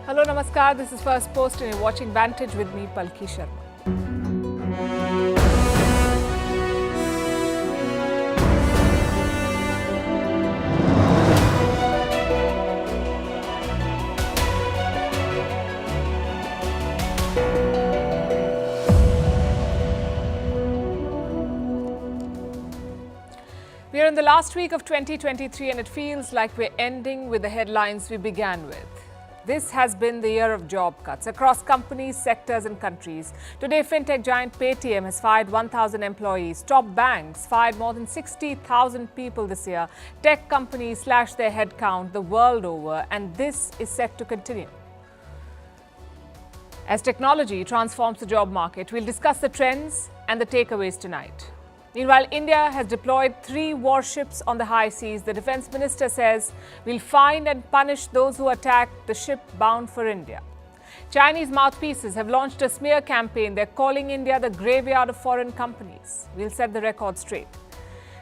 Hello, Namaskar. This is Firstpost and you're watching Vantage with me, Palki Sharma. We are in the last week of 2023 and it feels like we're ending with the headlines we began with. This has been the year of job cuts across companies, sectors and countries. Today, fintech giant Paytm has fired 1,000 employees. Top banks fired more than 60,000 people this year. Tech companies slashed their headcount the world over, and this is set to continue. As technology transforms the job market, we'll discuss the trends and the takeaways tonight. Meanwhile, India has deployed 3 warships on the high seas. The defense minister says we'll find and punish those who attack the ship bound for India. Chinese mouthpieces have launched a smear campaign. They're calling India the graveyard of foreign companies. We'll set the record straight.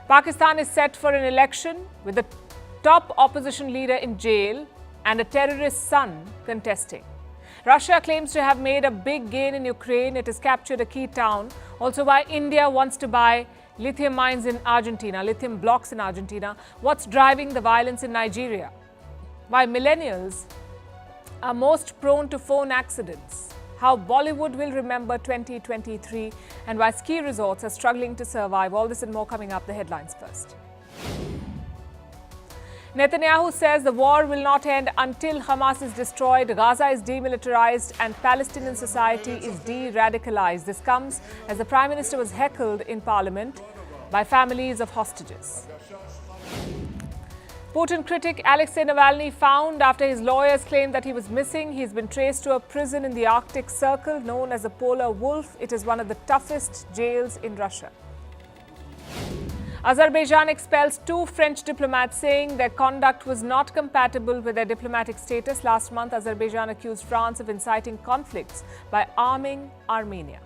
Pakistan is set for an election with the top opposition leader in jail and a terrorist's son contesting. Russia claims to have made a big gain in Ukraine. It has captured a key town. Also, why India wants to buy lithium mines in Argentina, lithium blocks in Argentina. What's driving the violence in Nigeria? Why millennials are most prone to phone accidents. How Bollywood will remember 2023 and why ski resorts are struggling to survive. All this and more coming up. The headlines first. Netanyahu says the war will not end until Hamas is destroyed, Gaza is demilitarized and Palestinian society is de-radicalized. This comes as the Prime Minister was heckled in Parliament by families of hostages. Putin critic Alexei Navalny found after his lawyers claimed that he was missing. He's been traced to a prison in the Arctic Circle known as the Polar Wolf. It is one of the toughest jails in Russia. Azerbaijan expels 2 French diplomats, saying their conduct was not compatible with their diplomatic status. Last month, Azerbaijan accused France of inciting conflicts by arming Armenia.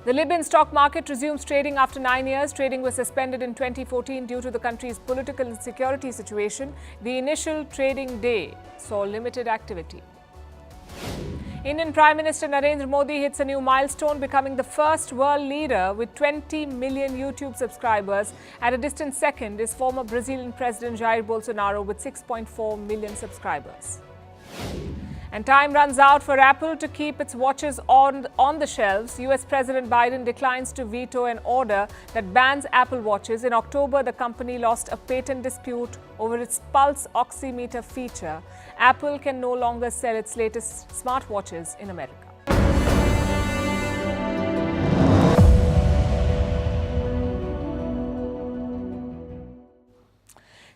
The Libyan stock market resumes trading after 9 years. Trading was suspended in 2014 due to the country's political and security situation. The initial trading day saw limited activity. Indian Prime Minister Narendra Modi hits a new milestone, becoming the first world leader with 20 million YouTube subscribers. At a distant second is former Brazilian President Jair Bolsonaro with 6.4 million subscribers. And time runs out for Apple to keep its watches on the shelves. US President Biden declines to veto an order that bans Apple watches. In October, the company lost a patent dispute over its pulse oximeter feature. Apple can no longer sell its latest smartwatches in America.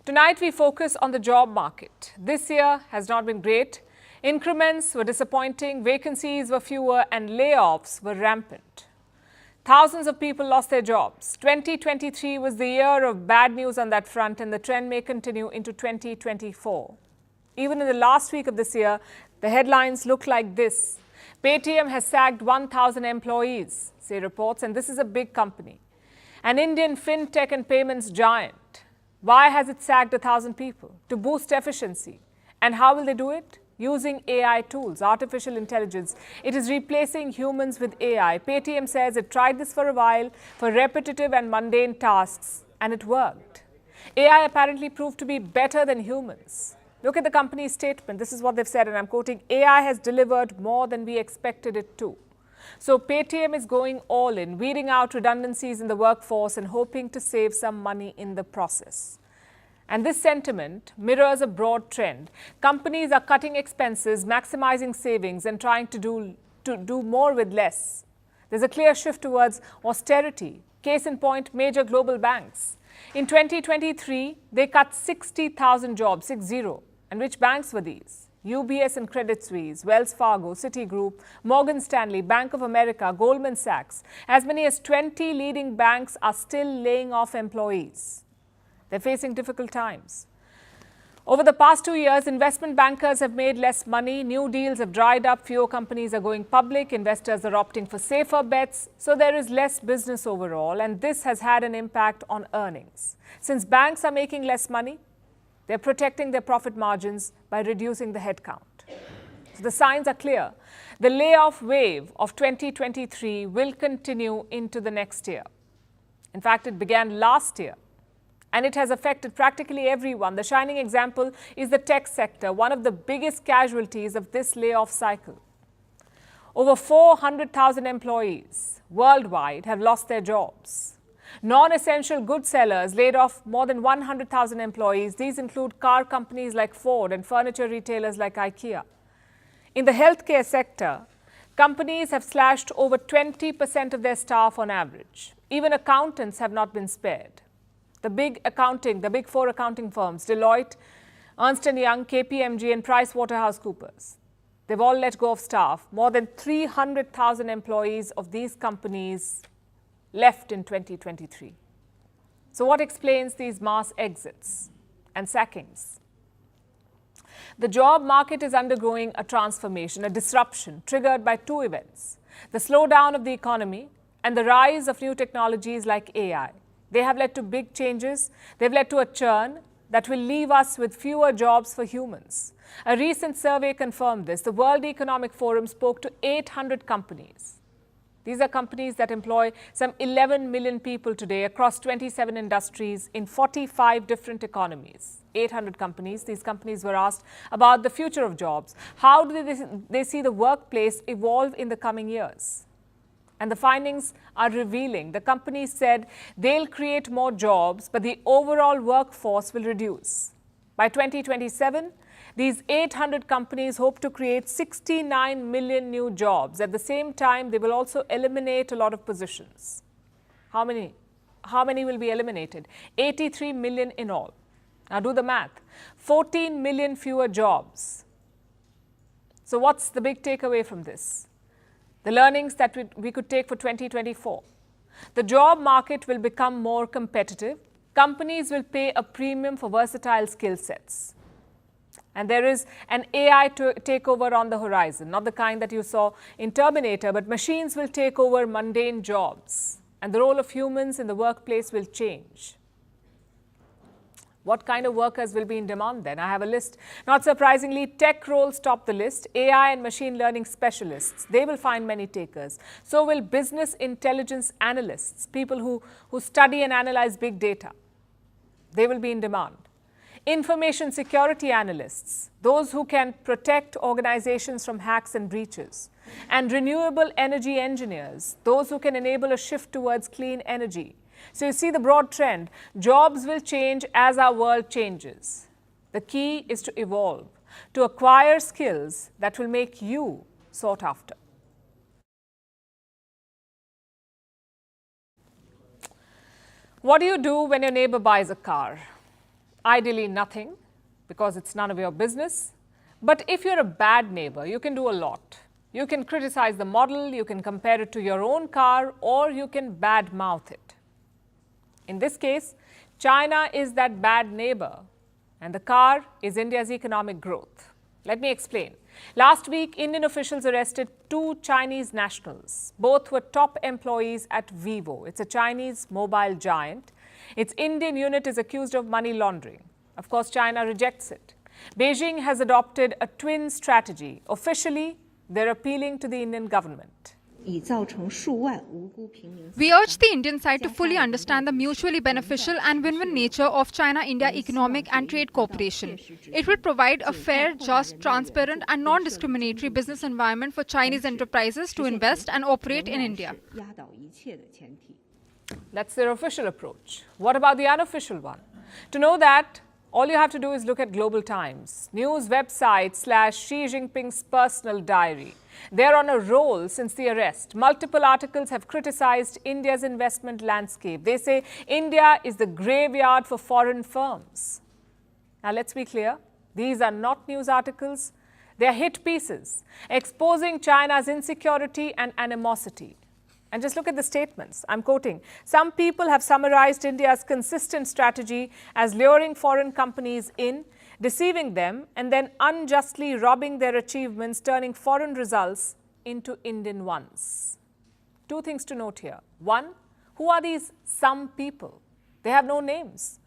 Tonight, we focus on the job market. This year has not been great. Increments were disappointing, vacancies were fewer, and layoffs were rampant. Thousands of people lost their jobs. 2023 was the year of bad news on that front, and the trend may continue into 2024. Even in the last week of this year, the headlines look like this. Paytm has sacked 1,000 employees, say reports, and this is a big company. An Indian fintech and payments giant. Why has it sacked 1,000 people? To boost efficiency. And how will they do it? Using AI tools, artificial intelligence. It is replacing humans with AI. Paytm says it tried this for a while for repetitive and mundane tasks, and it worked. AI apparently proved to be better than humans. Look at the company's statement. This is what they've said, and I'm quoting, AI has delivered more than we expected it to. So Paytm is going all in, weeding out redundancies in the workforce and hoping to save some money in the process. And this sentiment mirrors a broad trend. Companies are cutting expenses, maximizing savings, and trying to do more with less. There's a clear shift towards austerity. Case in point, major global banks. In 2023, they cut 60,000 jobs, 60. And which banks were these? UBS and Credit Suisse, Wells Fargo, Citigroup, Morgan Stanley, Bank of America, Goldman Sachs. As many as 20 leading banks are still laying off employees. They're facing difficult times. Over the past 2 years, investment bankers have made less money, new deals have dried up, fewer companies are going public, investors are opting for safer bets, so there is less business overall, and this has had an impact on earnings. Since banks are making less money, they're protecting their profit margins by reducing the headcount. So the signs are clear. The layoff wave of 2023 will continue into the next year. In fact, it began last year, and it has affected practically everyone. The shining example is the tech sector, one of the biggest casualties of this layoff cycle. Over 400,000 employees worldwide have lost their jobs. Non-essential goods sellers laid off more than 100,000 employees. These include car companies like Ford and furniture retailers like IKEA. In the healthcare sector, companies have slashed over 20% of their staff on average. Even accountants have not been spared. The big four accounting firms, Deloitte, Ernst & Young, KPMG and PricewaterhouseCoopers, they've all let go of staff. More than 300,000 employees of these companies left in 2023. So what explains these mass exits and sackings? The job market is undergoing a transformation, a disruption triggered by two events: the slowdown of the economy and the rise of new technologies like AI. They have led to big changes. They've led to a churn that will leave us with fewer jobs for humans. A recent survey confirmed this. The World Economic Forum spoke to 800 companies. These are companies that employ some 11 million people today across 27 industries in 45 different economies. 800 companies. These companies were asked about the future of jobs. How do they see the workplace evolve in the coming years? And the findings are revealing. The companies said they'll create more jobs, but the overall workforce will reduce. By 2027, these 800 companies hope to create 69 million new jobs. At the same time, they will also eliminate a lot of positions. How many? How many will be eliminated? 83 million in all. Now do the math. 14 million fewer jobs. So what's the big takeaway from this? The learnings that we could take for 2024. The job market will become more competitive. Companies will pay a premium for versatile skill sets. And there is an AI takeover on the horizon, not the kind that you saw in Terminator, but machines will take over mundane jobs, and the role of humans in the workplace will change. What kind of workers will be in demand then? I have a list. Not surprisingly, tech roles top the list. AI and machine learning specialists, they will find many takers. So will business intelligence analysts, people who study and analyze big data. They will be in demand. Information security analysts, those who can protect organizations from hacks and breaches. And renewable energy engineers, those who can enable a shift towards clean energy. So you see the broad trend. Jobs will change as our world changes. The key is to evolve, to acquire skills that will make you sought after. What do you do when your neighbor buys a car? Ideally nothing, because it's none of your business. But if you're a bad neighbor, you can do a lot. You can criticize the model, you can compare it to your own car, or you can badmouth it. In this case, China is that bad neighbor, and the car is India's economic growth. Let me explain. Last week, Indian officials arrested 2 Chinese nationals. Both were top employees at Vivo. It's a Chinese mobile giant. Its Indian unit is accused of money laundering. Of course, China rejects it. Beijing has adopted a twin strategy. Officially, they're appealing to the Indian government. We urge the Indian side to fully understand the mutually beneficial and win-win nature of China-India economic and trade cooperation. It will provide a fair, just, transparent and non-discriminatory business environment for Chinese enterprises to invest and operate in India. That's their official approach. What about the unofficial one? To know that, all you have to do is look at Global Times, news website / Xi Jinping's personal diary. They're on a roll since the arrest. Multiple articles have criticized India's investment landscape. They say India is the graveyard for foreign firms. Now let's be clear, these are not news articles. They are hit pieces, exposing China's insecurity and animosity. And just look at the statements. I'm quoting. Some people have summarized India's consistent strategy as luring foreign companies in deceiving them and then unjustly robbing their achievements, turning foreign results into Indian ones. Two things to note here. One, who are these some people? They have no names.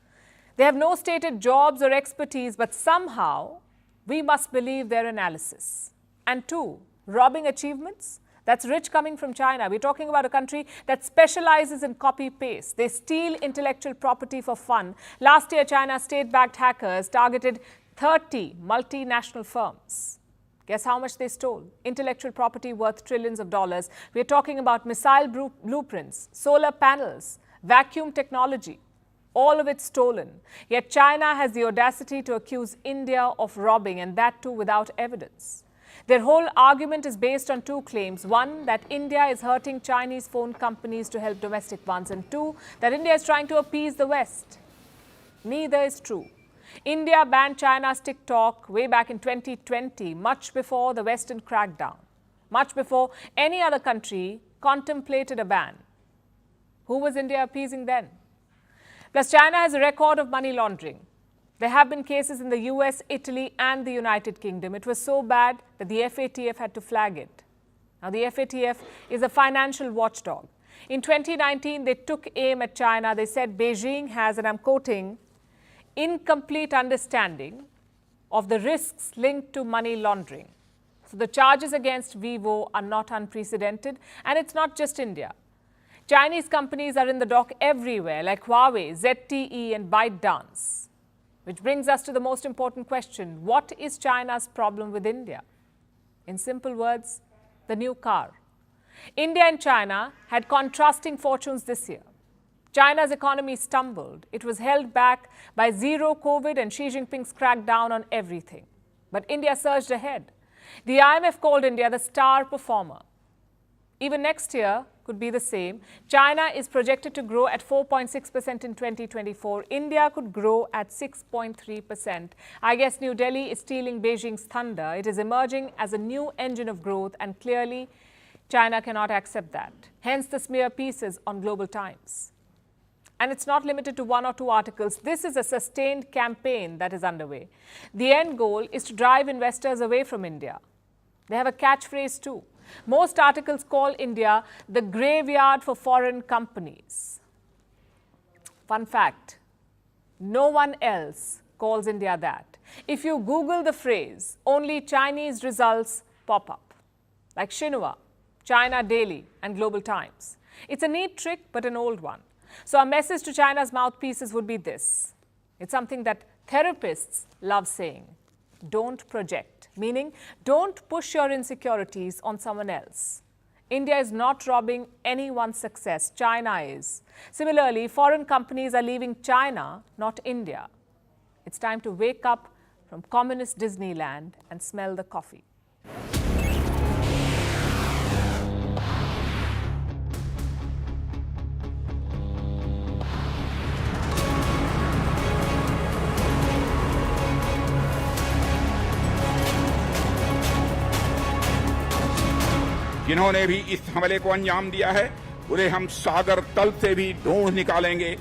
They have no stated jobs or expertise, but somehow we must believe their analysis. And two, robbing achievements? That's rich coming from China. We're talking about a country that specializes in copy-paste. They steal intellectual property for fun. Last year, China's state-backed hackers targeted 30 multinational firms. Guess how much they stole? Intellectual property worth trillions of dollars. We're talking about missile blueprints, solar panels, vacuum technology. All of it stolen. Yet China has the audacity to accuse India of robbing, and that too without evidence. Their whole argument is based on two claims. One, that India is hurting Chinese phone companies to help domestic ones. And two, that India is trying to appease the West. Neither is true. India banned China's TikTok way back in 2020, much before the Western crackdown, much before any other country contemplated a ban. Who was India appeasing then? Plus, China has a record of money laundering. There have been cases in the US, Italy, and the United Kingdom. It was so bad that the FATF had to flag it. Now, the FATF is a financial watchdog. In 2019, they took aim at China. They said Beijing has, and I'm quoting, incomplete understanding of the risks linked to money laundering. So the charges against Vivo are not unprecedented, and it's not just India. Chinese companies are in the dock everywhere, like Huawei, ZTE, and ByteDance. Which brings us to the most important question. What is China's problem with India? In simple words, the new car. India and China had contrasting fortunes this year. China's economy stumbled. It was held back by zero COVID and Xi Jinping's crackdown on everything. But India surged ahead. The IMF called India the star performer. Even next year could be the same. China is projected to grow at 4.6% in 2024. India could grow at 6.3%. I guess New Delhi is stealing Beijing's thunder. It is emerging as a new engine of growth, and clearly China cannot accept that. Hence the smear pieces on Global Times. And it's not limited to one or two articles. This is a sustained campaign that is underway. The end goal is to drive investors away from India. They have a catchphrase too. Most articles call India the graveyard for foreign companies. Fun fact, no one else calls India that. If you Google the phrase, only Chinese results pop up, like Xinhua, China Daily, and Global Times. It's a neat trick, but an old one. So our message to China's mouthpieces would be this. It's something that therapists love saying. Don't project, meaning don't push your insecurities on someone else. India is not robbing anyone's success. China is. Similarly, foreign companies are leaving China, not India. It's time to wake up from communist Disneyland and smell the coffee. जिन्होंने भी इस हमले को अंजाम दिया है उन्हें हम सागर तल से भी ढूंढ निकालेंगे।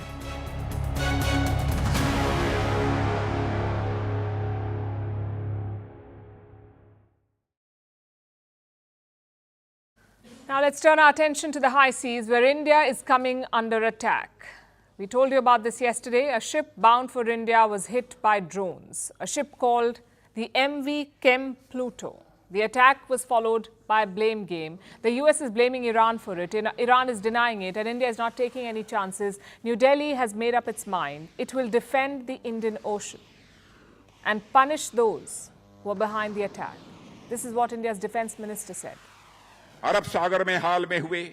Now let's turn our attention to the high seas, where India is coming under attack. We told you about this yesterday. A ship bound for India was hit by drones. A ship called the MV Chem Pluto. The attack was followed by a blame game. The US is blaming Iran for it. Iran is denying it, and India is not taking any chances. New Delhi has made up its mind. It will defend the Indian Ocean and punish those who are behind the attack. This is what India's defense minister said. अरब सागर में हाल में हुए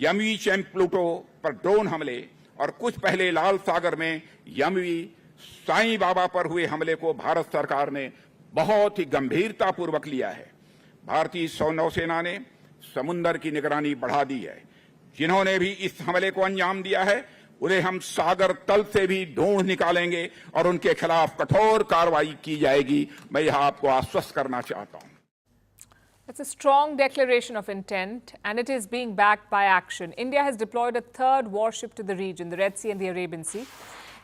यमवी charm Pluto पर drone हमले और कुछ पहले लाल सागर में यमवी साईं बाबा पर हुए हमले को भारत सरकार ने बहुत ही गंभीरतापूर्वक लिया है। भारतीय नौसेना ने समुद्र की निगरानी बढ़ा दी है। जिन्होंने भी इस हमले को अंजाम दिया है उन्हें हम सागर तल से भी ढूंढ निकालेंगे और उनके खिलाफ कठोर कार्रवाई की जाएगी। मैं यह आपको आश्वस्त करना चाहता हूं। It's a strong declaration of intent, and it is being backed by action. India has deployed a third warship to the region, the Red Sea and the Arabian Sea.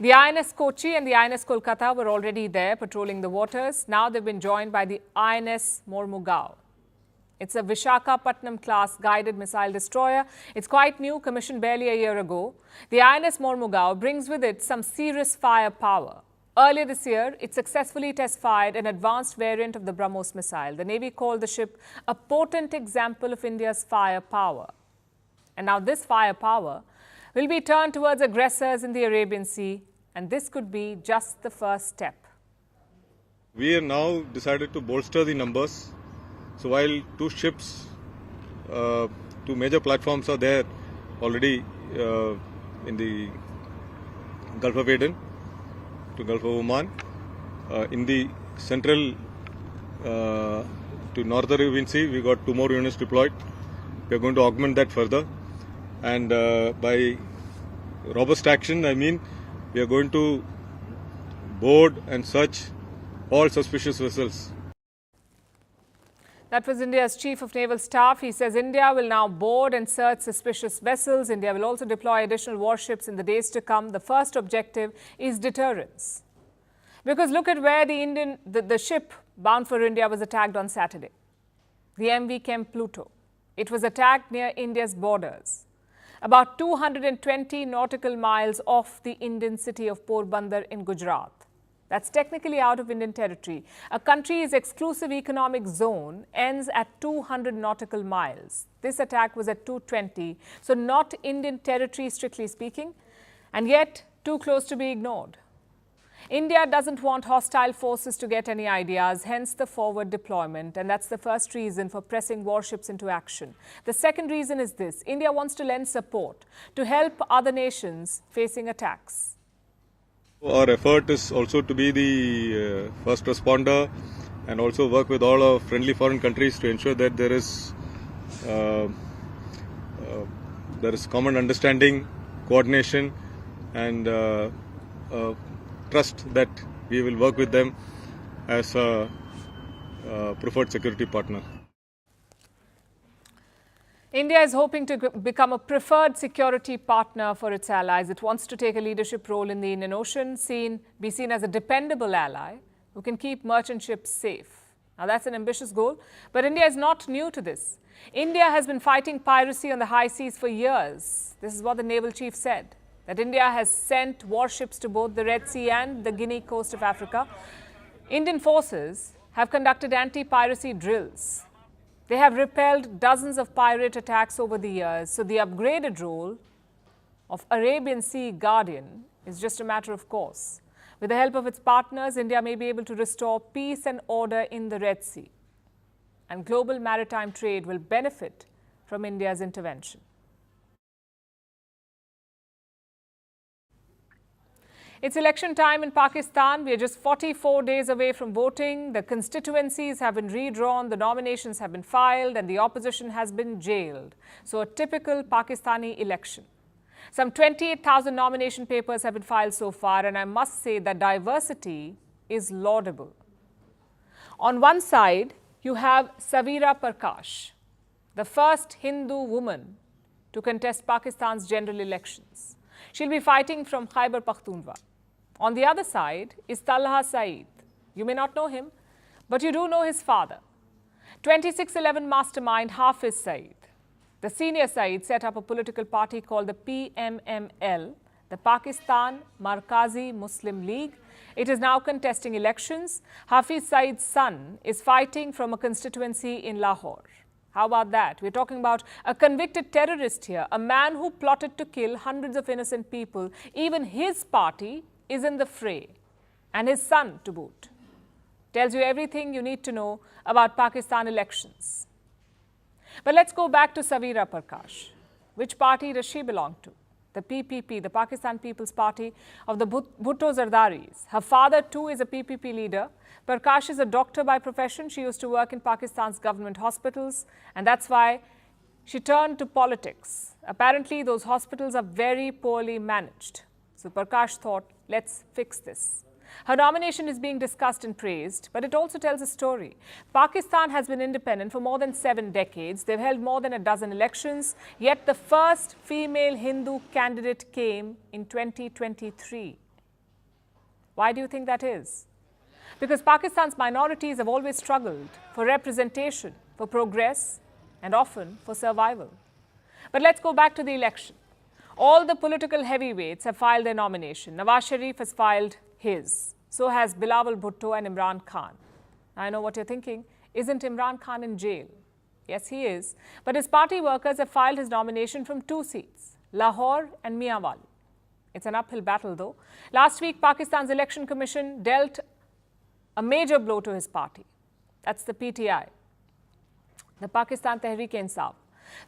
The INS Kochi and the INS Kolkata were already there patrolling the waters. Now they've been joined by the INS Mormugao. It's a Vishakhapatnam class guided missile destroyer. It's quite new, commissioned barely a year ago. The INS Mormugao brings with it some serious firepower. Earlier this year, it successfully test-fired an advanced variant of the BrahMos missile. The Navy called the ship a potent example of India's firepower. And now this firepower will be turned towards aggressors in the Arabian Sea, and this could be just the first step. We have now decided to bolster the numbers. So while two ships, two major platforms are there already in the Gulf of Aden to Gulf of Oman, in the central to northern Arabian Sea, we got 2 more units deployed. We are going to augment that further, and by robust action, I mean we are going to board and search all suspicious vessels. That was India's Chief of Naval Staff. He says India will now board and search suspicious vessels. India will also deploy additional warships in the days to come. The first objective is deterrence. Because look at where the ship bound for India was attacked on Saturday. The MV Chem Pluto. It was attacked near India's borders, about 220 nautical miles off the Indian city of Porbandar in Gujarat. That's technically out of Indian territory. A country's exclusive economic zone ends at 200 nautical miles. This attack was at 220, so not Indian territory strictly speaking, and yet too close to be ignored. India doesn't want hostile forces to get any ideas, hence the forward deployment, and that's the first reason for pressing warships into action. The second reason is this: India wants to lend support to help other nations facing attacks. Our effort is also to be the first responder and also work with all our friendly foreign countries to ensure that there is common understanding, coordination, and trust that we will work with them as a preferred security partner. India is hoping to become a preferred security partner for its allies. It wants to take a leadership role in the Indian Ocean, be seen as a dependable ally who can keep merchant ships safe. Now, that's an ambitious goal, but India is not new to this. India has been fighting piracy on the high seas for years. This is what the naval chief said, that India has sent warships to both the Red Sea and the Guinea coast of Africa. Indian forces have conducted anti-piracy drills. They have repelled dozens of pirate attacks over the years, so the upgraded role of Arabian Sea Guardian is just a matter of course. With the help of its partners, India may be able to restore peace and order in the Red Sea. And global maritime trade will benefit from India's intervention. It's election time in Pakistan. We are just 44 days away from voting. The constituencies have been redrawn, the nominations have been filed, and the opposition has been jailed. So a typical Pakistani election. Some 28,000 nomination papers have been filed so far, and I must say that diversity is laudable. On one side, you have Savira Prakash, the first Hindu woman to contest Pakistan's general elections. She'll be fighting from Khyber Pakhtunkhwa. On the other side is Talha Saeed. You may not know him, but you do know his father. 2611 mastermind Hafiz Saeed. The senior Saeed set up a political party called the PMML, the Pakistan Markazi Muslim League. It is now contesting elections. Hafiz Saeed's son is fighting from a constituency in Lahore. How about that? We're talking about a convicted terrorist here, a man who plotted to kill hundreds of innocent people. Even his party is in the fray, and his son to boot. Tells you everything you need to know about Pakistan elections. But let's go back to Savira Prakash. Which party does she belong to? The PPP, the Pakistan People's Party of the Bhutto Zardaris. Her father too is a PPP leader. Prakash is a doctor by profession. She used to work in Pakistan's government hospitals, and that's why she turned to politics. Apparently, those hospitals are very poorly managed. So Prakash thought, let's fix this. Her nomination is being discussed and praised, but it also tells a story. Pakistan has been independent for more than 7 decades. They've held more than a dozen elections, yet the first female Hindu candidate came in 2023. Why do you think that is? Because Pakistan's minorities have always struggled for representation, for progress, and often for survival. But let's go back to the election. All the political heavyweights have filed their nomination. Nawaz Sharif has filed his. So has Bilawal Bhutto and Imran Khan. I know what you're thinking. Isn't Imran Khan in jail? Yes, he is. But his party workers have filed his nomination from 2 seats, Lahore and Mianwali. It's an uphill battle, though. Last week, Pakistan's Election Commission dealt a major blow to his party. That's the PTI, the Pakistan Tehreek-e-Insaf.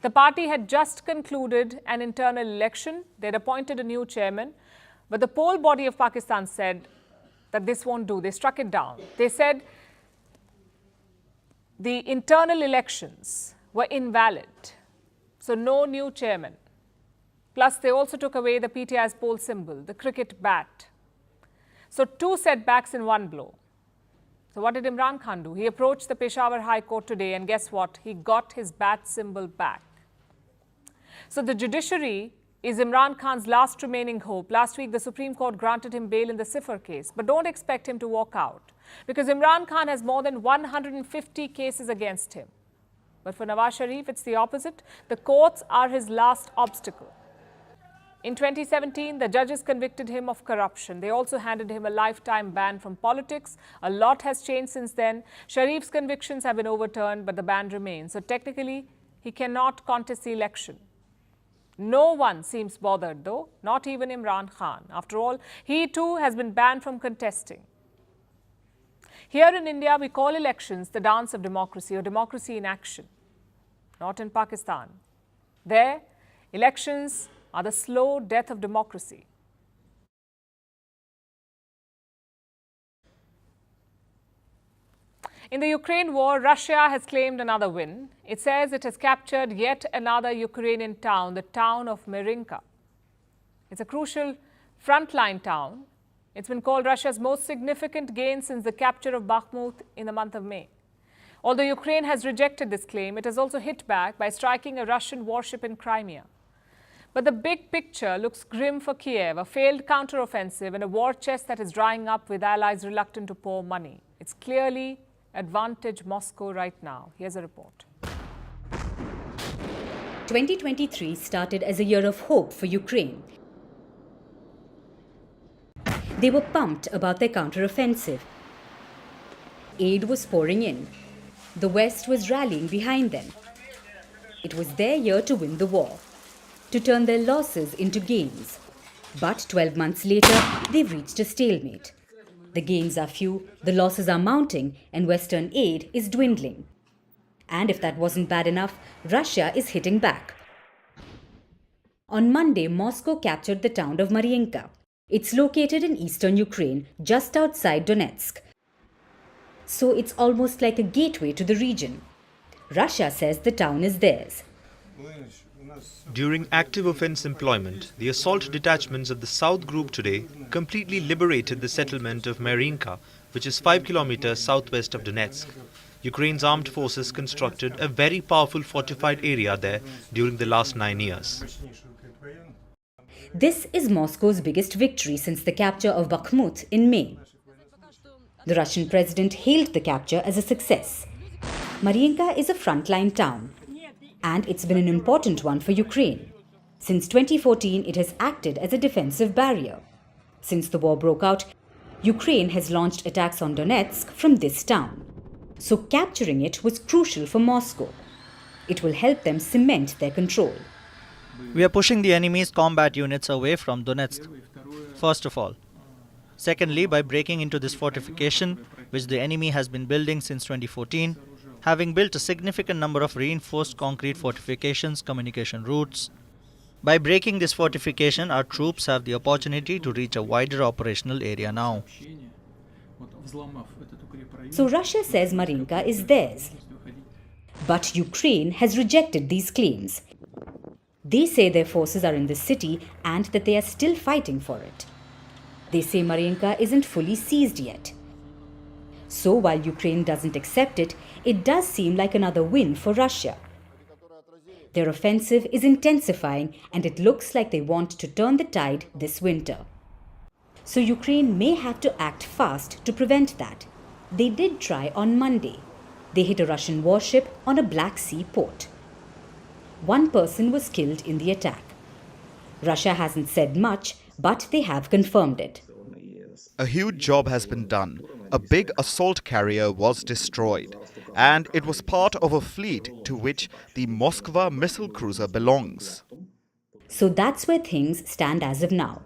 The party had just concluded an internal election. They'd appointed a new chairman. But the poll body of Pakistan said that this won't do. They struck it down. They said the internal elections were invalid. So no new chairman. Plus, they also took away the PTI's poll symbol, the cricket bat. So 2 setbacks in one blow. So what did Imran Khan do? He approached the Peshawar High Court today, and guess what? He got his bat symbol back. So the judiciary is Imran Khan's last remaining hope. Last week, the Supreme Court granted him bail in the Sifar case. But don't expect him to walk out, because Imran Khan has more than 150 cases against him. But for Nawaz Sharif, it's the opposite. The courts are his last obstacle. In 2017, the judges convicted him of corruption. They also handed him a lifetime ban from politics. A lot has changed since then. Sharif's convictions have been overturned, but the ban remains. So technically, he cannot contest the election. No one seems bothered, though, not even Imran Khan. After all, he too has been banned from contesting. Here in India, we call elections the dance of democracy, or democracy in action. Not in Pakistan. There, elections are the slow death of democracy. In the Ukraine war, Russia has claimed another win. It says it has captured yet another Ukrainian town, the town of Marinka. It's a crucial frontline town. It's been called Russia's most significant gain since the capture of Bakhmut in the month of May. Although Ukraine has rejected this claim, it has also hit back by striking a Russian warship in Crimea. But the big picture looks grim for Kiev, a failed counteroffensive and a war chest that is drying up with allies reluctant to pour money. It's clearly advantage Moscow right now. Here's a report. 2023 started as a year of hope for Ukraine. They were pumped about their counteroffensive. Aid was pouring in. The West was rallying behind them. It was their year to win the war, to turn their losses into gains. But 12 months later, they've reached a stalemate. The gains are few, the losses are mounting, and Western aid is dwindling. And if that wasn't bad enough, Russia is hitting back. On Monday, Moscow captured the town of Mariinka. It's located in eastern Ukraine, just outside Donetsk. So it's almost like a gateway to the region. Russia says the town is theirs. During active offense employment, the assault detachments of the South Group today completely liberated the settlement of Marinka, which is 5 kilometers southwest of Donetsk. Ukraine's armed forces constructed a very powerful fortified area there during the last 9 years. This is Moscow's biggest victory since the capture of Bakhmut in May. The Russian president hailed the capture as a success. Mariinka is a frontline town, and it's been an important one for Ukraine. Since 2014, it has acted as a defensive barrier. Since the war broke out, Ukraine has launched attacks on Donetsk from this town. So capturing it was crucial for Moscow. It will help them cement their control. We are pushing the enemy's combat units away from Donetsk, first of all. Secondly, by breaking into this fortification, which the enemy has been building since 2014, having built a significant number of reinforced concrete fortifications, communication routes. By breaking this fortification, our troops have the opportunity to reach a wider operational area now. So Russia says Mariinka is theirs. But Ukraine has rejected these claims. They say their forces are in the city and that they are still fighting for it. They say Mariinka isn't fully seized yet. So while Ukraine doesn't accept it, it does seem like another win for Russia. Their offensive is intensifying and it looks like they want to turn the tide this winter. So Ukraine may have to act fast to prevent that. They did try on Monday. They hit a Russian warship on a Black Sea port. One person was killed in the attack. Russia hasn't said much, but they have confirmed it. A huge job has been done. A big assault carrier was destroyed, and it was part of a fleet to which the Moskva missile cruiser belongs. So that's where things stand as of now.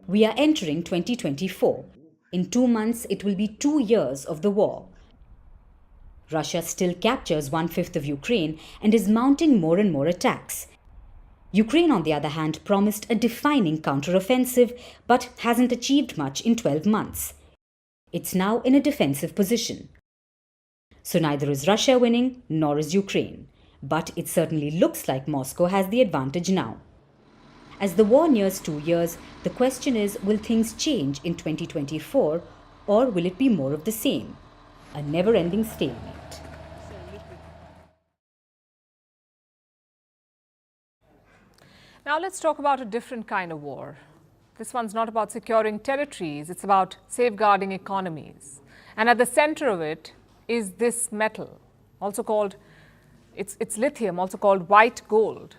We are entering 2024. In 2 months, it will be 2 years of the war. Russia still captures 1/5 of Ukraine and is mounting more and more attacks. Ukraine, on the other hand, promised a defining counter-offensive but hasn't achieved much in 12 months. It's now in a defensive position. So neither is Russia winning nor is Ukraine. But it certainly looks like Moscow has the advantage now. As the war nears 2 years, the question is, will things change in 2024 or will it be more of the same? A never-ending stalemate. Now let's talk about a different kind of war. This one's not about securing territories, it's about safeguarding economies. And at the center of it is this metal, also called, it's lithium, also called white gold.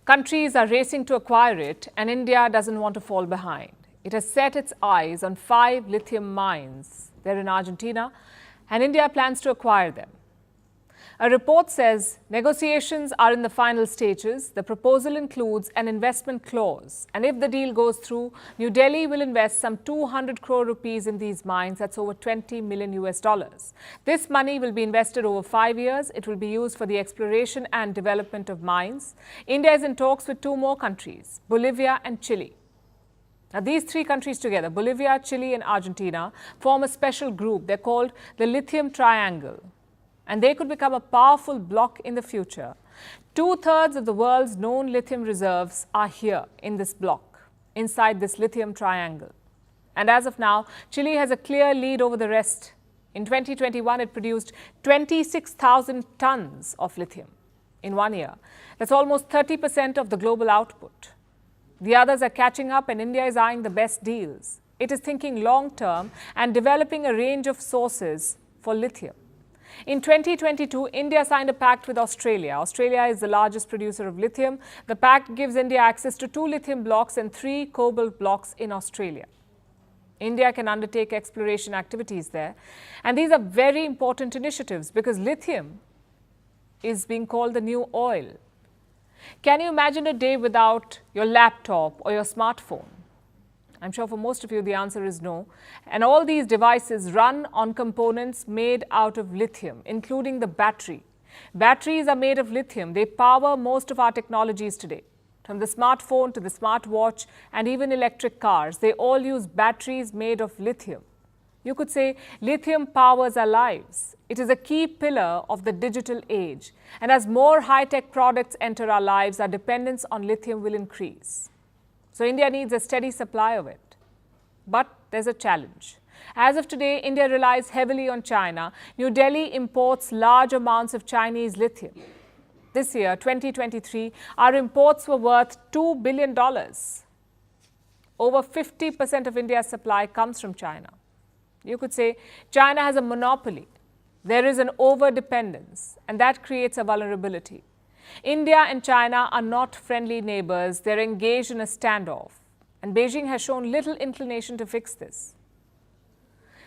Countries are racing to acquire it, and India doesn't want to fall behind. It has set its eyes on 5 lithium mines. They're in Argentina, and India plans to acquire them. A report says negotiations are in the final stages. The proposal includes an investment clause, and if the deal goes through, New Delhi will invest some 200 crore rupees in these mines. That's over $20 million US. This money will be invested over 5 years. It will be used for the exploration and development of mines. India is in talks with 2 more countries, Bolivia and Chile. Now, these 3 countries together, Bolivia, Chile and Argentina, form a special group. They're called the Lithium Triangle. And they could become a powerful bloc in the future. 2/3 of the world's known lithium reserves are here in this bloc, inside this lithium triangle. And as of now, Chile has a clear lead over the rest. In 2021, it produced 26,000 tons of lithium in 1 year. That's almost 30% of the global output. The others are catching up, and India is eyeing the best deals. It is thinking long-term and developing a range of sources for lithium. In 2022, India signed a pact with Australia. Australia is the largest producer of lithium. The pact gives India access to 2 lithium blocks and 3 cobalt blocks in Australia. India can undertake exploration activities there. And these are very important initiatives because lithium is being called the new oil. Can you imagine a day without your laptop or your smartphone? I'm sure for most of you the answer is no. And all these devices run on components made out of lithium, including the battery. Batteries are made of lithium. They power most of our technologies today. From the smartphone to the smartwatch and even electric cars, they all use batteries made of lithium. You could say lithium powers our lives. It is a key pillar of the digital age. And as more high-tech products enter our lives, our dependence on lithium will increase. So India needs a steady supply of it. But there's a challenge. As of today, India relies heavily on China. New Delhi imports large amounts of Chinese lithium. This year, 2023, our imports were worth $2 billion. Over 50% of India's supply comes from China. You could say China has a monopoly. There is an over-dependence, and that creates a vulnerability. India and China are not friendly neighbors. They're engaged in a standoff. And Beijing has shown little inclination to fix this.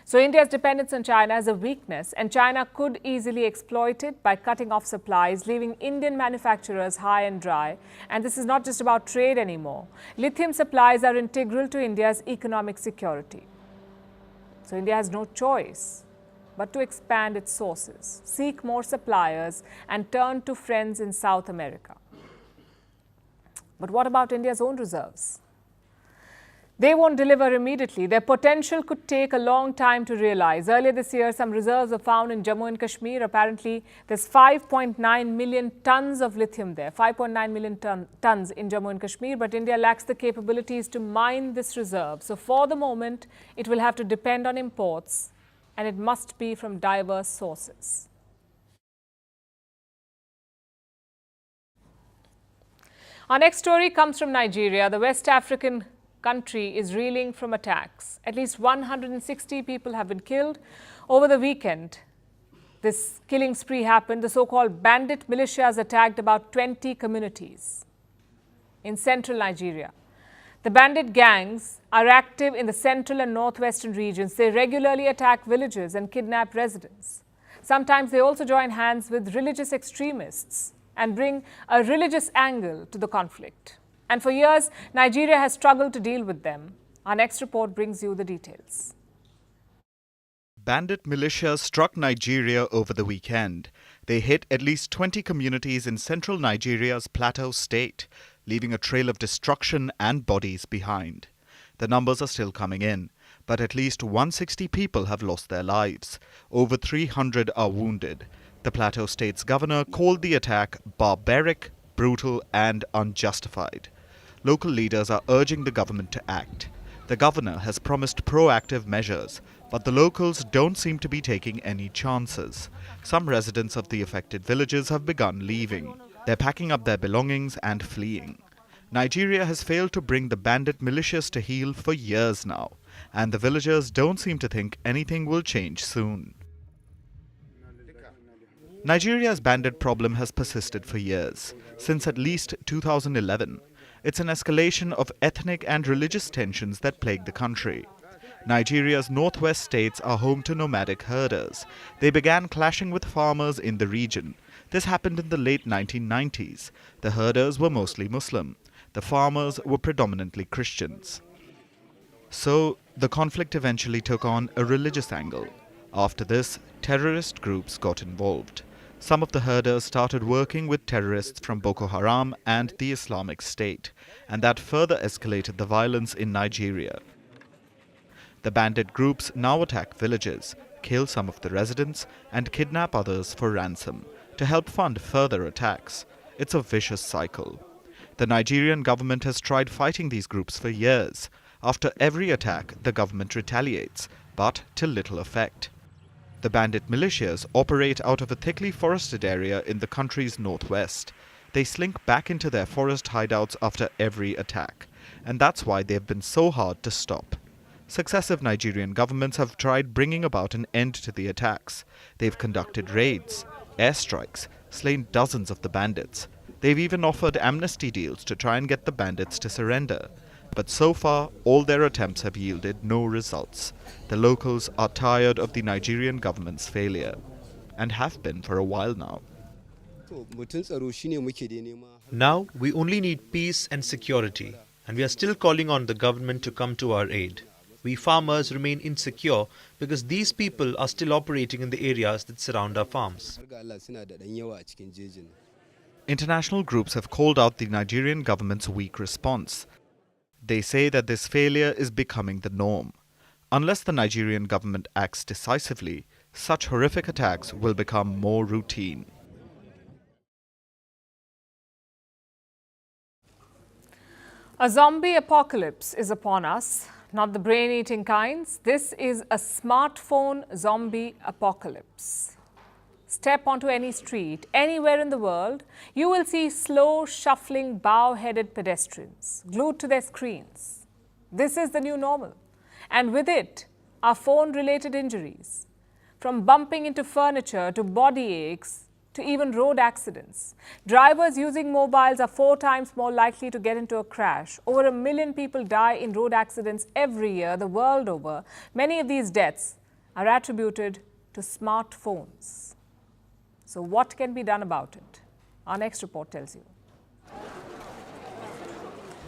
So India's dependence on China is a weakness, and China could easily exploit it by cutting off supplies, leaving Indian manufacturers high and dry. And this is not just about trade anymore. Lithium supplies are integral to India's economic security. So India has no choice but to expand its sources, seek more suppliers, and turn to friends in South America. But what about India's own reserves? They won't deliver immediately. Their potential could take a long time to realize. Earlier this year, some reserves were found in Jammu and Kashmir. Apparently, there's 5.9 million tons of lithium there, 5.9 million tons in Jammu and Kashmir. But India lacks the capabilities to mine this reserve. So for the moment, it will have to depend on imports, and it must be from diverse sources. Our next story comes from Nigeria. The West African country is reeling from attacks. At least 160 people have been killed. Over the weekend, this killing spree happened. The so-called bandit militias attacked about 20 communities in central Nigeria. The bandit gangs are active in the central and northwestern regions. They regularly attack villages and kidnap residents. Sometimes they also join hands with religious extremists and bring a religious angle to the conflict. And for years, Nigeria has struggled to deal with them. Our next report brings you the details. Bandit militias struck Nigeria over the weekend. They hit at least 20 communities in central Nigeria's Plateau state, leaving a trail of destruction and bodies behind. The numbers are still coming in, but at least 160 people have lost their lives. Over 300 are wounded. The Plateau state's governor called the attack barbaric, brutal and unjustified. Local leaders are urging the government to act. The governor has promised proactive measures, but the locals don't seem to be taking any chances. Some residents of the affected villages have begun leaving. They're packing up their belongings and fleeing. Nigeria has failed to bring the bandit militias to heel for years now, and the villagers don't seem to think anything will change soon. Nigeria's bandit problem has persisted for years, since at least 2011. It's an escalation of ethnic and religious tensions that plague the country. Nigeria's northwest states are home to nomadic herders. They began clashing with farmers in the region. This happened in the late 1990s. The herders were mostly Muslim. The farmers were predominantly Christians. So, the conflict eventually took on a religious angle. After this, terrorist groups got involved. Some of the herders started working with terrorists from Boko Haram and the Islamic State, and that further escalated the violence in Nigeria. The bandit groups now attack villages, kill some of the residents, and kidnap others for ransom to help fund further attacks. It's a vicious cycle. The Nigerian government has tried fighting these groups for years. After every attack, the government retaliates, but to little effect. The bandit militias operate out of a thickly forested area in the country's northwest. They slink back into their forest hideouts after every attack, and that's why they've been so hard to stop. Successive Nigerian governments have tried bringing about an end to the attacks. They've conducted raids, airstrikes, slain dozens of the bandits. They've even offered amnesty deals to try and get the bandits to surrender. But so far, all their attempts have yielded no results. The locals are tired of the Nigerian government's failure, and have been for a while now. Now, we only need peace and security, and we are still calling on the government to come to our aid. We farmers remain insecure because these people are still operating in the areas that surround our farms. International groups have called out the Nigerian government's weak response. They say that this failure is becoming the norm. Unless the Nigerian government acts decisively, such horrific attacks will become more routine. A zombie apocalypse is upon us, not the brain-eating kinds. This is a smartphone zombie apocalypse. Step onto any street, anywhere in the world, you will see slow, shuffling, bow-headed pedestrians glued to their screens. This is the new normal. And with it, are phone-related injuries. From bumping into furniture to body aches to even road accidents. Drivers using mobiles are 4 times more likely to get into a crash. Over 1 million people die in road accidents every year the world over. Many of these deaths are attributed to smartphones. So what can be done about it? Our next report tells you.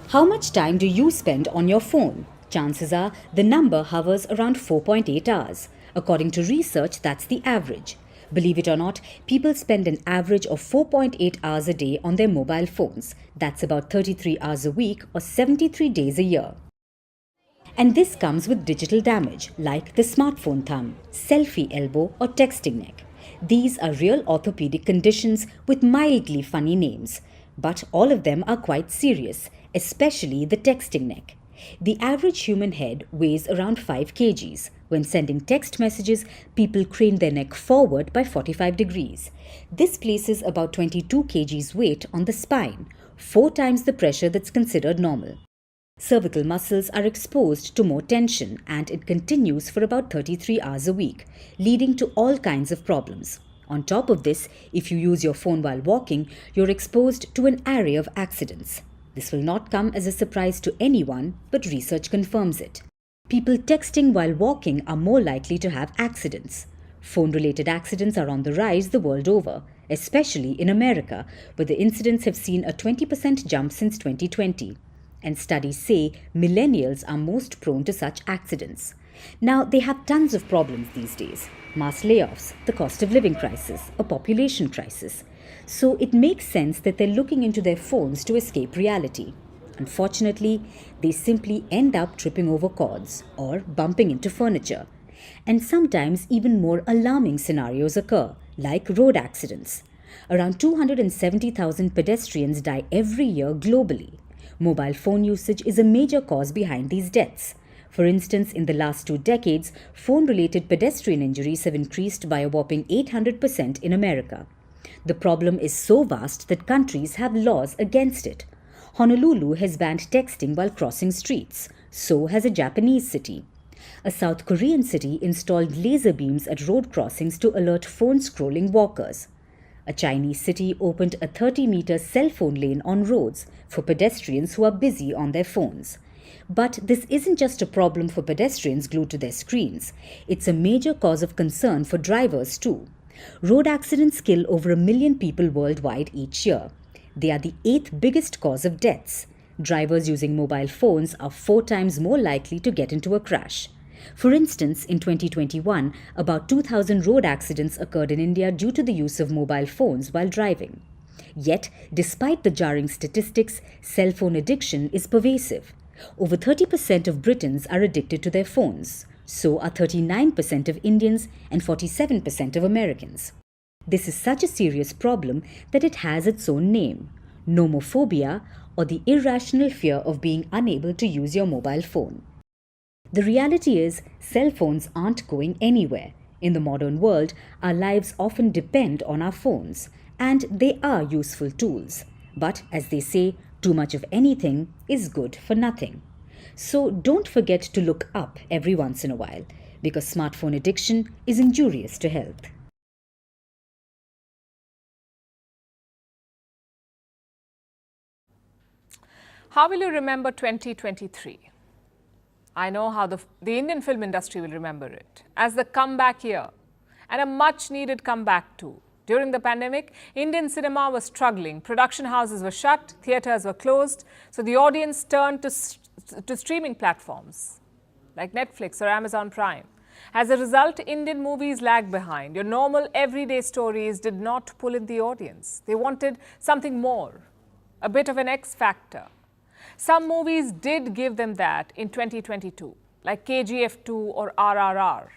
How much time do you spend on your phone? Chances are the number hovers around 4.8 hours. According to research, that's the average. Believe it or not, people spend an average of 4.8 hours a day on their mobile phones. That's about 33 hours a week or 73 days a year. And this comes with digital damage like the smartphone thumb, selfie elbow or texting neck. These are real orthopedic conditions with mildly funny names, but all of them are quite serious, especially the texting neck. The average human head weighs around 5 kgs. When sending text messages, people crane their neck forward by 45 degrees. This places about 22 kgs weight on the spine, 4 times the pressure that's considered normal. Cervical muscles are exposed to more tension and it continues for about 33 hours a week, leading to all kinds of problems. On top of this, if you use your phone while walking, you're exposed to an array of accidents. This will not come as a surprise to anyone, but research confirms it. People texting while walking are more likely to have accidents. Phone-related accidents are on the rise the world over, especially in America, where the incidents have seen a 20% jump since 2020. And studies say millennials are most prone to such accidents. Now, they have tons of problems these days. Mass layoffs, the cost of living crisis, a population crisis. So it makes sense that they're looking into their phones to escape reality. Unfortunately, they simply end up tripping over cords or bumping into furniture. And sometimes even more alarming scenarios occur, like road accidents. Around 270,000 pedestrians die every year globally. Mobile phone usage is a major cause behind these deaths. For instance, in the last 2 decades, phone-related pedestrian injuries have increased by a whopping 800% in America. The problem is so vast that countries have laws against it. Honolulu has banned texting while crossing streets. So has a Japanese city. A South Korean city installed laser beams at road crossings to alert phone-scrolling walkers. A Chinese city opened a 30-meter cell phone lane on roads for pedestrians who are busy on their phones. But this isn't just a problem for pedestrians glued to their screens. It's a major cause of concern for drivers too. Road accidents kill over 1 million people worldwide each year. They are the 8th biggest cause of deaths. Drivers using mobile phones are 4 times more likely to get into a crash. For instance, in 2021, about 2,000 road accidents occurred in India due to the use of mobile phones while driving. Yet, despite the jarring statistics, cell phone addiction is pervasive. Over 30% of Britons are addicted to their phones. So are 39% of Indians and 47% of Americans. This is such a serious problem that it has its own name, nomophobia, or the irrational fear of being unable to use your mobile phone. The reality is, cell phones aren't going anywhere. In the modern world, our lives often depend on our phones, and they are useful tools. But as they say, too much of anything is good for nothing. So don't forget to look up every once in a while, because smartphone addiction is injurious to health. How will you remember 2023? I know how the Indian film industry will remember it as the comeback year, and a much-needed comeback too. During the pandemic, Indian cinema was struggling. Production houses were shut, theatres were closed, so the audience turned to streaming platforms like Netflix or Amazon Prime. As a result, Indian movies lagged behind. Your normal everyday stories did not pull in the audience. They wanted something more, a bit of an X factor. Some movies did give them that in 2022, like KGF 2 or RRR.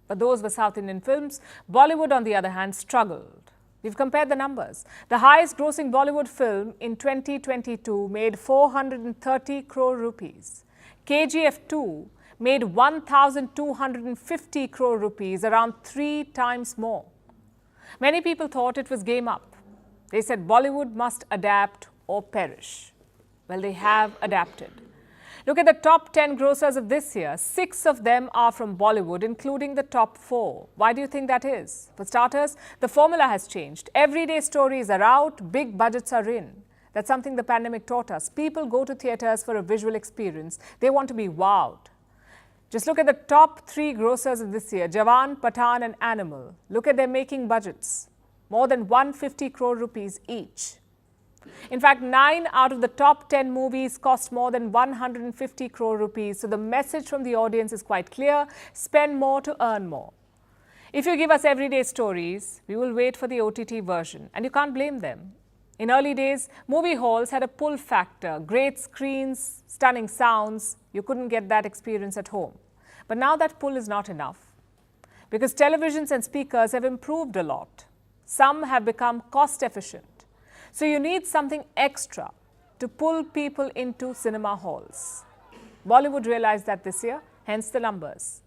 But those were South Indian films. Bollywood, on the other hand, struggled. We've compared the numbers. The highest grossing Bollywood film in 2022 made 430 crore rupees. KGF 2 made 1,250 crore rupees, around 3 times more. Many people thought it was game up. They said Bollywood must adapt or perish. Well, they have adapted. Look at the top 10 grossers of this year. 6 of them are from Bollywood, including the top 4. Why do you think that is? For starters, the formula has changed. Everyday stories are out, big budgets are in. That's something the pandemic taught us. People go to theatres for a visual experience. They want to be wowed. Just look at the top 3 grossers of this year, Jawan, Pathan and Animal. Look at their making budgets. More than 150 crore rupees each. In fact, 9 out of the top 10 movies cost more than 150 crore rupees. So the message from the audience is quite clear. Spend more to earn more. If you give us everyday stories, we will wait for the OTT version. And you can't blame them. In early days, movie halls had a pull factor. Great screens, stunning sounds. You couldn't get that experience at home. But now that pull is not enough. Because televisions and speakers have improved a lot. Some have become cost efficient. So you need something extra to pull people into cinema halls. Bollywood realized that this year, hence the numbers.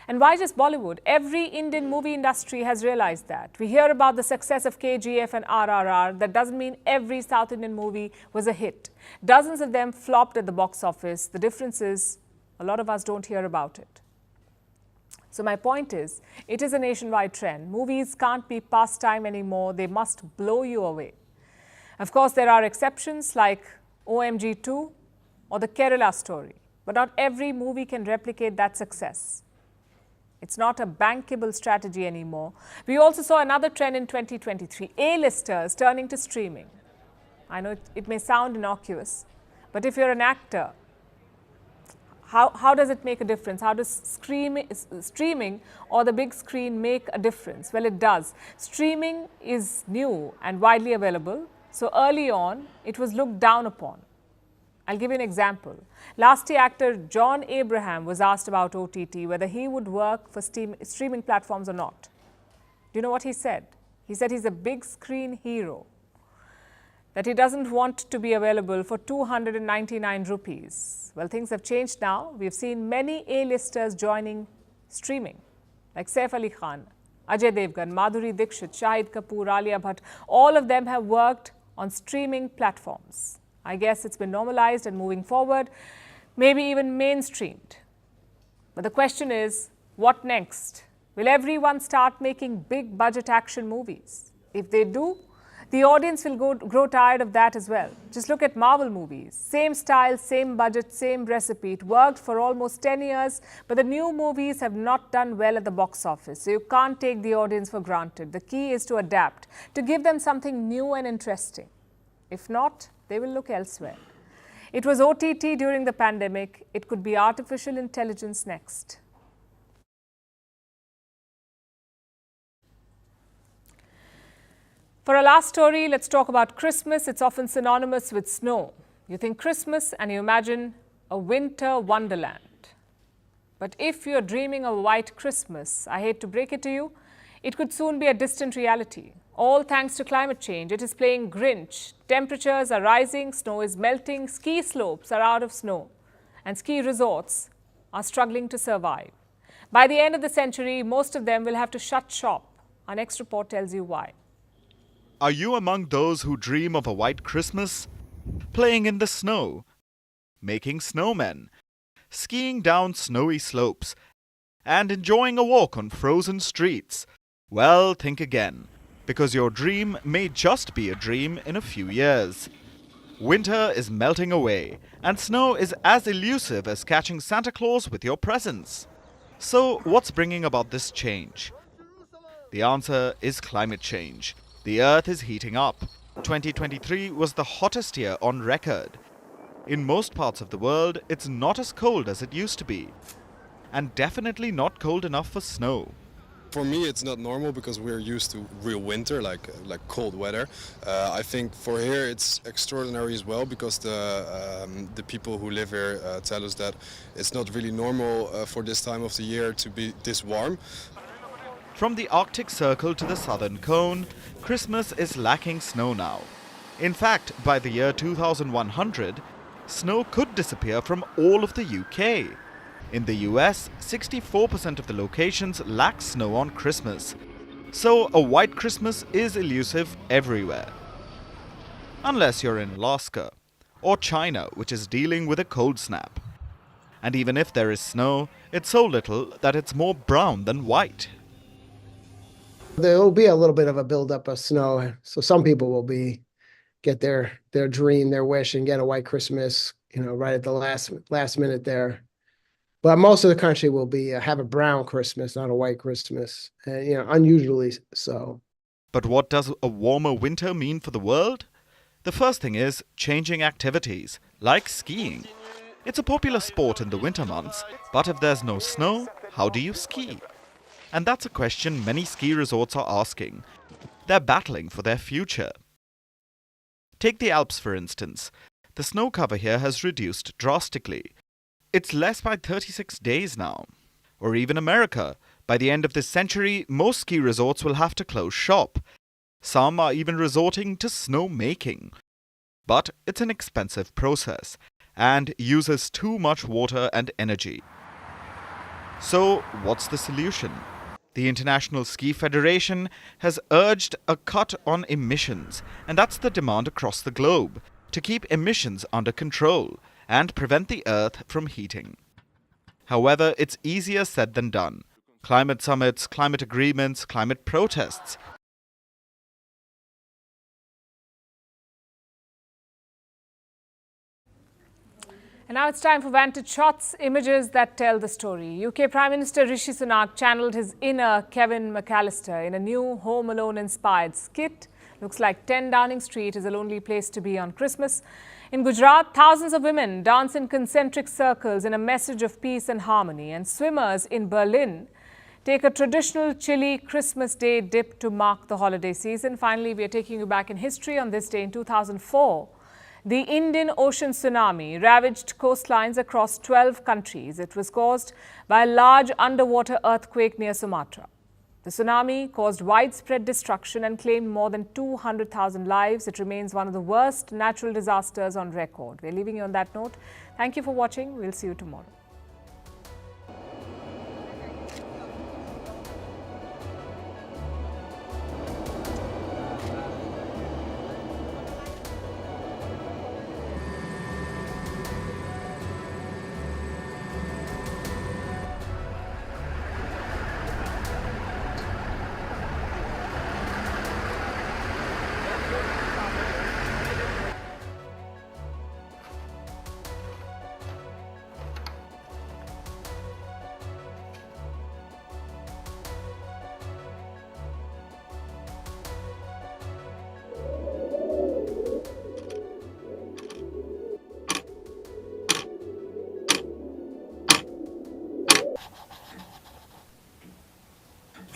And why just Bollywood? Every Indian movie industry has realized that. We hear about the success of KGF and RRR. That doesn't mean every South Indian movie was a hit. Dozens of them flopped at the box office. The difference is a lot of us don't hear about it. So my point is, it is a nationwide trend. Movies can't be pastime anymore. They must blow you away. Of course, there are exceptions like OMG2 or the Kerala story. But not every movie can replicate that success. It's not a bankable strategy anymore. We also saw another trend in 2023, A-listers turning to streaming. I know it may sound innocuous, but if you're an actor, how does it make a difference? How does streaming or the big screen make a difference? Well, it does. Streaming is new and widely available, so early on, it was looked down upon. I'll give you an example. Last year, actor John Abraham was asked about OTT, whether he would work for streaming platforms or not. Do you know what he said? He said he's a big screen hero, that he doesn't want to be available for 299 rupees. Well, things have changed now. We've seen many A-listers joining streaming, like Saif Ali Khan, Ajay Devgan, Madhuri Dixit, Shahid Kapoor, Alia Bhatt. All of them have worked on streaming platforms. I guess it's been normalized and moving forward, maybe even mainstreamed. But the question is, what next? Will everyone start making big budget action movies? If they do, the audience will grow tired of that as well. Just look at Marvel movies. Same style, same budget, same recipe. It worked for almost 10 years, but the new movies have not done well at the box office. So you can't take the audience for granted. The key is to adapt, to give them something new and interesting. If not, they will look elsewhere. It was OTT during the pandemic. It could be artificial intelligence next. For our last story, let's talk about Christmas. It's often synonymous with snow. You think Christmas and you imagine a winter wonderland. But if you're dreaming of a white Christmas, I hate to break it to you, it could soon be a distant reality. All thanks to climate change. It is playing Grinch. Temperatures are rising, snow is melting, ski slopes are out of snow, and ski resorts are struggling to survive. By the end of the century, most of them will have to shut shop. Our next report tells you why. Are you among those who dream of a white Christmas? Playing in the snow, making snowmen, skiing down snowy slopes, and enjoying a walk on frozen streets? Well, think again, because your dream may just be a dream in a few years. Winter is melting away, and snow is as elusive as catching Santa Claus with your presents. So, what's bringing about this change? The answer is climate change. The Earth is heating up. 2023 was the hottest year on record. In most parts of the world, it's not as cold as it used to be, and definitely not cold enough for snow. For me, it's not normal because we're used to real winter, like cold weather. I think for here it's extraordinary as well because the people who live here tell us that it's not really normal for this time of the year to be this warm. From the Arctic Circle to the Southern Cone, Christmas is lacking snow now. In fact, by the year 2100, snow could disappear from all of the UK. In the US, 64% of the locations lack snow on Christmas. So a white Christmas is elusive everywhere. Unless you're in Alaska or China, which is dealing with a cold snap. And even if there is snow, it's so little that it's more brown than white. There will be a little bit of a buildup of snow, so some people will get their dream, their wish, and get a white Christmas, right at the last minute there. But most of the country will have a brown Christmas, not a white Christmas, unusually so. But what does a warmer winter mean for the world? The first thing is changing activities, like skiing. It's a popular sport in the winter months, but if there's no snow, how do you ski? And that's a question many ski resorts are asking. They're battling for their future. Take the Alps, for instance. The snow cover here has reduced drastically. It's less by 36 days now. Or even America. By the end of this century, most ski resorts will have to close shop. Some are even resorting to snow making. But it's an expensive process and uses too much water and energy. So, what's the solution? The International Ski Federation has urged a cut on emissions, and that's the demand across the globe, to keep emissions under control and prevent the Earth from heating. However, it's easier said than done. Climate summits, climate agreements, climate protests. And now it's time for Vantage Shots, images that tell the story. UK Prime Minister Rishi Sunak channeled his inner Kevin McAllister in a new Home Alone-inspired skit. Looks like 10 Downing Street is a lonely place to be on Christmas. In Gujarat, thousands of women dance in concentric circles in a message of peace and harmony. And swimmers in Berlin take a traditional chilly Christmas Day dip to mark the holiday season. Finally, we are taking you back in history on this day in 2004. The Indian Ocean tsunami ravaged coastlines across 12 countries. It was caused by a large underwater earthquake near Sumatra. The tsunami caused widespread destruction and claimed more than 200,000 lives. It remains one of the worst natural disasters on record. We're leaving you on that note. Thank you for watching. We'll see you tomorrow.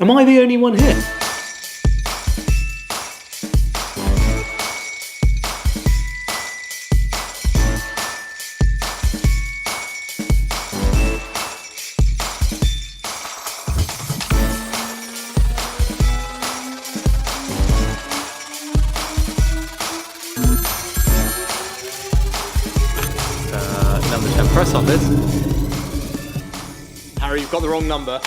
Am I the only one here? Number 10, press on this. Harry, you've got the wrong number.